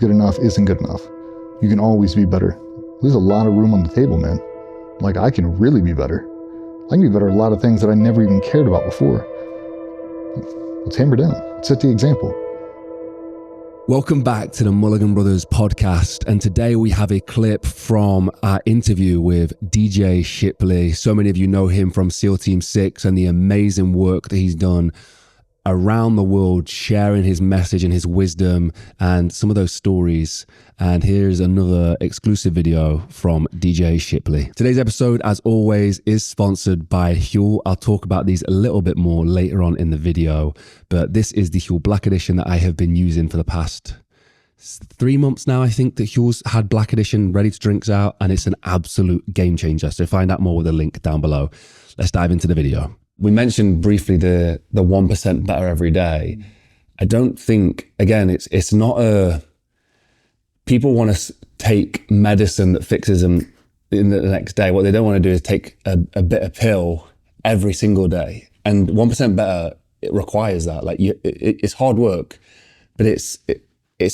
good enough isn't good enough. You can always be better. There's a lot of room on the table, man. Like, I can really be better. I can be better at a lot of things that I never even cared about before. Let's hammer down. Let's set the example. Welcome back to the Mulligan Brothers podcast. And today we have a clip from our interview with DJ Shipley. So many of you know him from SEAL Team 6 and the amazing work that he's done around the world, sharing his message and his wisdom and some of those stories. And here's another exclusive video from DJ Shipley. Today's episode, as always, is sponsored by Huel. I'll talk about these a little bit more later on in the video, but this is the Huel Black Edition that I have been using for the past 3 months now. I think that Huel's had Black Edition ready to drinks out, and it's an absolute game changer. So find out more with the link down below. Let's dive into the video. We mentioned briefly the 1% better every day. I don't think, again, it's not a, people want to take medicine that fixes them in the next day. What they don't want to do is take a bitter pill every single day. And 1% better, it requires that. Like it's hard work, but it's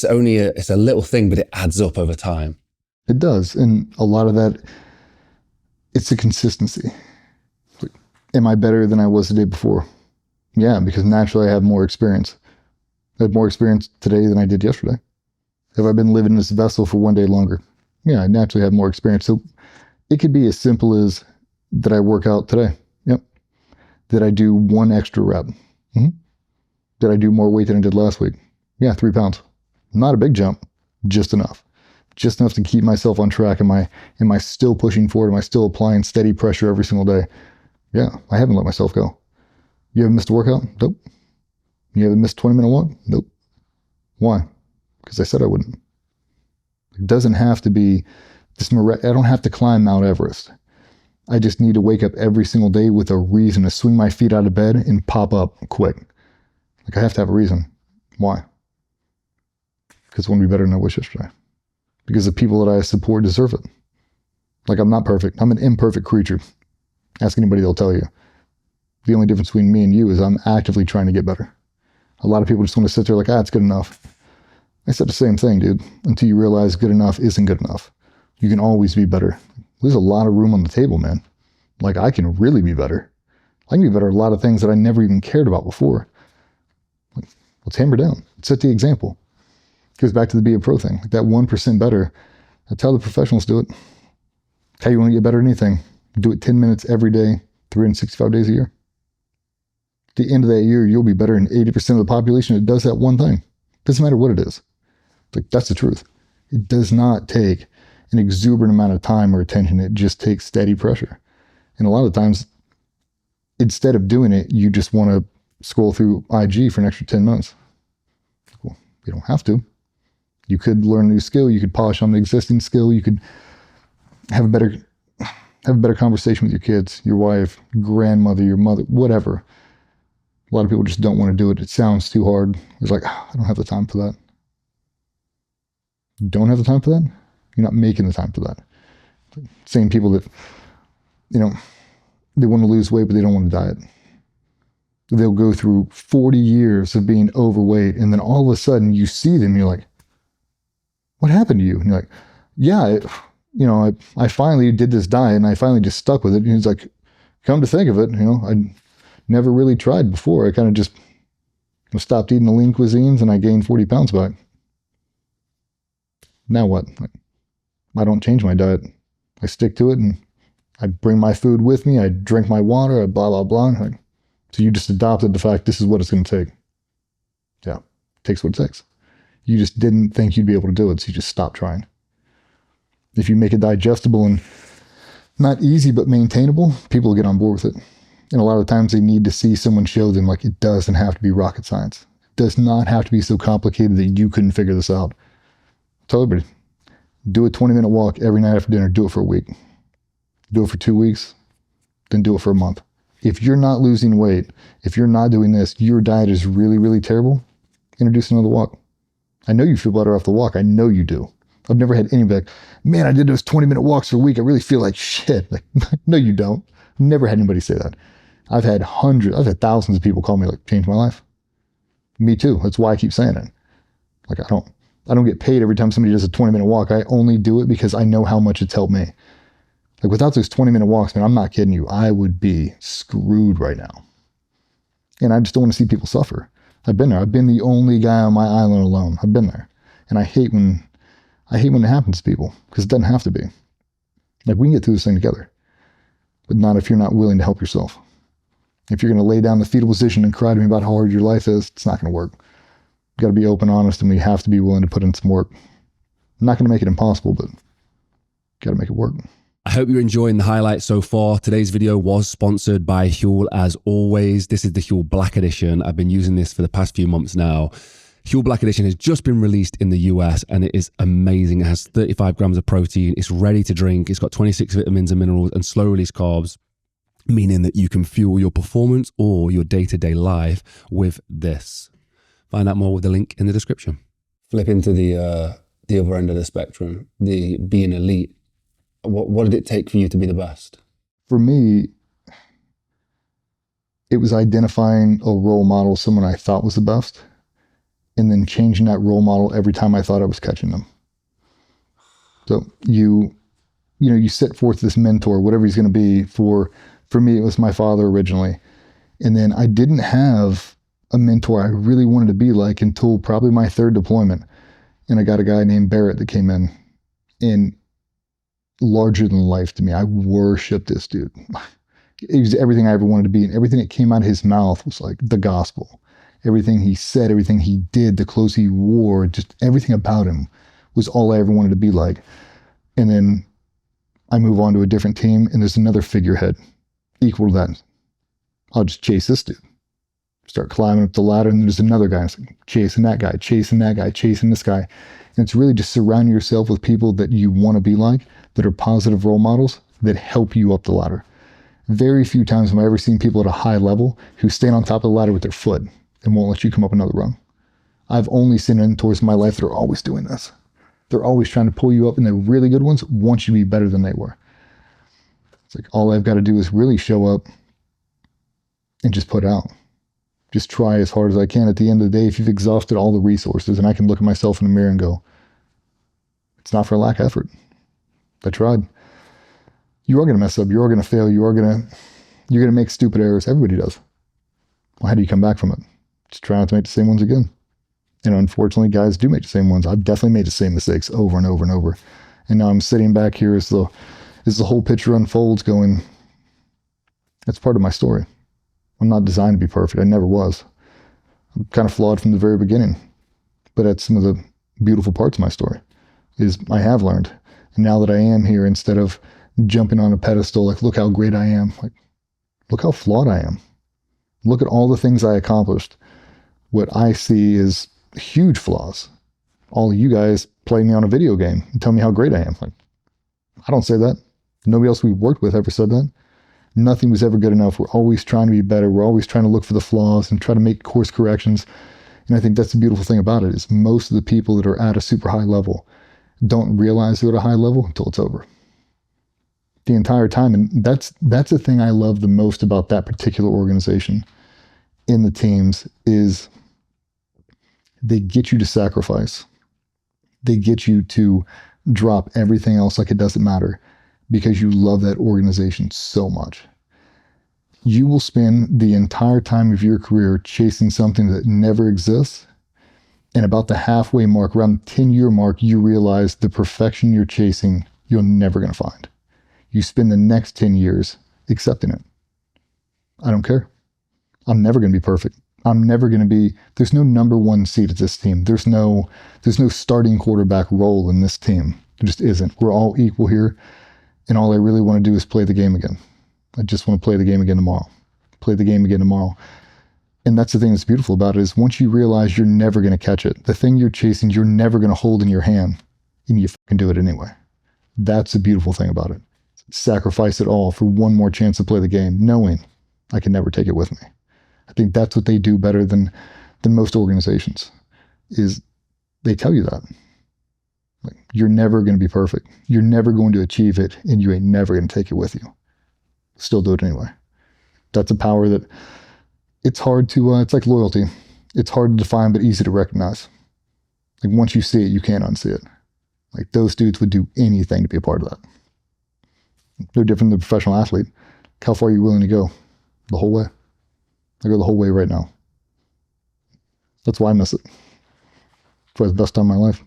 only it's a little thing, but it adds up over time. It does. And a lot of that, it's the consistency. Am I better than I was the day before? Yeah, because naturally I have more experience. I have more experience today than I did yesterday. Have I been living in this vessel for one day longer? Yeah, I naturally have more experience. So it could be as simple as, did I work out today? Yep. Did I do one extra rep? Mm-hmm. Did I do more weight than I did last week? Yeah, 3 pounds. Not a big jump, just enough. Just enough to keep myself on track. Am I still pushing forward? Am I still applying steady pressure every single day? Yeah, I haven't let myself go. You haven't missed a workout? Nope. You haven't missed a 20-minute walk? Nope. Why? Because I said I wouldn't. It doesn't have to be this. I don't have to climb Mount Everest. I just need to wake up every single day with a reason to swing my feet out of bed and pop up quick. Like, I have to have a reason. Why? Because I want to be better than I was yesterday. Because the people that I support deserve it. Like, I'm not perfect. I'm an imperfect creature. Ask anybody, they'll tell you. The only difference between me and you is I'm actively trying to get better. A lot of people just want to sit there like, it's good enough. I said the same thing, dude. Until you realize good enough isn't good enough. You can always be better. There's a lot of room on the table, man. Like, I can really be better. I can be better at a lot of things that I never even cared about before. Like, let's hammer down. Let's set the example. It goes back to the be a pro thing. Like, that 1% better. That's how the professionals do it. How you want to get better at anything. Do it 10 minutes every day, 365 days a year. At the end of that year, you'll be better than 80% of the population that does that one thing. Doesn't matter what it is. Like, that's the truth. It does not take an exuberant amount of time or attention. It just takes steady pressure. And a lot of times, instead of doing it, you just want to scroll through IG for an extra 10 minutes. Well, you don't have to. You could learn a new skill. You could polish on the existing skill. You could have a better conversation with your kids, your wife, grandmother, your mother, whatever. A lot of people just don't want to do it. It sounds too hard. It's like, I don't have the time for that. You don't have the time for that? You're not making the time for that. Same people that, they want to lose weight, but they don't want to diet. They'll go through 40 years of being overweight, and then all of a sudden you see them, and you're like, what happened to you? And you're like, yeah, I finally did this diet and I finally just stuck with it. And he's like, come to think of it, I never really tried before. I kind of just stopped eating the lean cuisines and I gained 40 pounds back. Now what? I don't change my diet. I stick to it and I bring my food with me. I drink my water, I blah, blah, blah. So you just adopted the fact this is what it's going to take. Yeah, it takes what it takes. You just didn't think you'd be able to do it, so you just stopped trying. If you make it digestible and not easy but maintainable, people will get on board with it. And a lot of times they need to see someone show them, like, it doesn't have to be rocket science. It does not have to be so complicated that you couldn't figure this out. Tell everybody, do a 20-minute walk every night after dinner. Do it for a week. Do it for 2 weeks. Then do it for a month. If you're not losing weight, if you're not doing this, your diet is really, really terrible, introduce another walk. I know you feel better off the walk. I know you do. I've never had anybody like, man, I did those 20-minute walks for a week. I really feel like shit. Like, no, you don't. I've never had anybody say that. I've had thousands of people call me, like, changed my life. Me too. That's why I keep saying it. Like, I don't get paid every time somebody does a 20-minute walk. I only do it because I know how much it's helped me. Like without those 20-minute walks, man, I'm not kidding you. I would be screwed right now. And I just don't want to see people suffer. I've been there. I've been the only guy on my island alone. I've been there. And I hate when it happens to people, because it doesn't have to be. Like, we can get through this thing together, but not if you're not willing to help yourself. If you're going to lay down the fetal position and cry to me about how hard your life is, it's not going to work. You got to be open, honest, and we have to be willing to put in some work. I'm not going to make it impossible, but got to make it work. I hope you're enjoying the highlights so far. Today's video was sponsored by Huel as always. This is the Huel Black Edition. I've been using this for the past few months now. Huel Black Edition has just been released in the US and it is amazing. It has 35 grams of protein. It's ready to drink. It's got 26 vitamins and minerals and slow release carbs, meaning that you can fuel your performance or your day-to-day life with this. Find out more with the link in the description. Flip into the other end of the spectrum, the being elite. What did it take for you to be the best? For me, it was identifying a role model, someone I thought was the best, and then changing that role model every time I thought I was catching them. So you set forth this mentor, whatever he's going to be. For me, it was my father originally. And then I didn't have a mentor I really wanted to be like until probably my third deployment. And I got a guy named Barrett that came in, and larger than life to me. I worshiped this dude. He was everything I ever wanted to be, and everything that came out of his mouth was like the gospel. Everything he said, everything he did, the clothes he wore, just everything about him was all I ever wanted to be like. And then I move on to a different team, and there's another figurehead equal to that. I'll just chase this dude. Start climbing up the ladder, and there's another guy. It's like chasing that guy, chasing that guy, chasing this guy. And it's really just surrounding yourself with people that you want to be like, that are positive role models, that help you up the ladder. Very few times have I ever seen people at a high level who stand on top of the ladder with their foot and won't let you come up another rung. I've only seen mentors in my life that are always doing this. They're always trying to pull you up, and the really good ones want you to be better than they were. It's like, all I've got to do is really show up and just put out. Just try as hard as I can. At the end of the day, if you've exhausted all the resources, and I can look at myself in the mirror and go, it's not for a lack of effort. I tried. You are going to mess up. You are going to fail. You're going to make stupid errors. Everybody does. Well, how do you come back from it? Just try not to make the same ones again. And unfortunately, guys do make the same ones. I've definitely made the same mistakes over and over and over. And now I'm sitting back here as the whole picture unfolds going, that's part of my story. I'm not designed to be perfect. I never was. I'm kind of flawed from the very beginning. But that's some of the beautiful parts of my story, is I have learned. And now that I am here, instead of jumping on a pedestal, like, look how great I am, like, look how flawed I am. Look at all the things I accomplished. What I see is huge flaws. All of you guys play me on a video game and tell me how great I am. Like, I don't say that. Nobody else we've worked with ever said that. Nothing was ever good enough. We're always trying to be better. We're always trying to look for the flaws and try to make course corrections. And I think that's the beautiful thing about it, is most of the people that are at a super high level don't realize they're at a high level until it's over. The entire time. And that's the thing I love the most about that particular organization in the teams, is they get you to sacrifice. They get you to drop everything else like it doesn't matter, because you love that organization so much. You will spend the entire time of your career chasing something that never exists. And about the halfway mark, around the 10-year mark, you realize the perfection you're chasing, you're never going to find. You spend the next 10 years accepting it. I don't care. I'm never going to be perfect. I'm never going to be, there's no number one seed at this team. There's no starting quarterback role in this team. There just isn't. We're all equal here. And all I really want to do is play the game again. I just want to play the game again tomorrow. Play the game again tomorrow. And that's the thing that's beautiful about it, is once you realize you're never going to catch it, the thing you're chasing, you're never going to hold in your hand, and you fucking do it anyway. That's the beautiful thing about it. Sacrifice it all for one more chance to play the game, knowing I can never take it with me. I think that's what they do better than most organizations, is they tell you that. Like, you're never going to be perfect. You're never going to achieve it, and you ain't never going to take it with you. Still do it anyway. That's a power that it's hard to, it's like loyalty. It's hard to define, but easy to recognize. Like once you see it, you can't unsee it. Like those dudes would do anything to be a part of that. They're different than a professional athlete. How far are you willing to go? The whole way. I go the whole way right now. That's why I miss it. It's the best time of my life.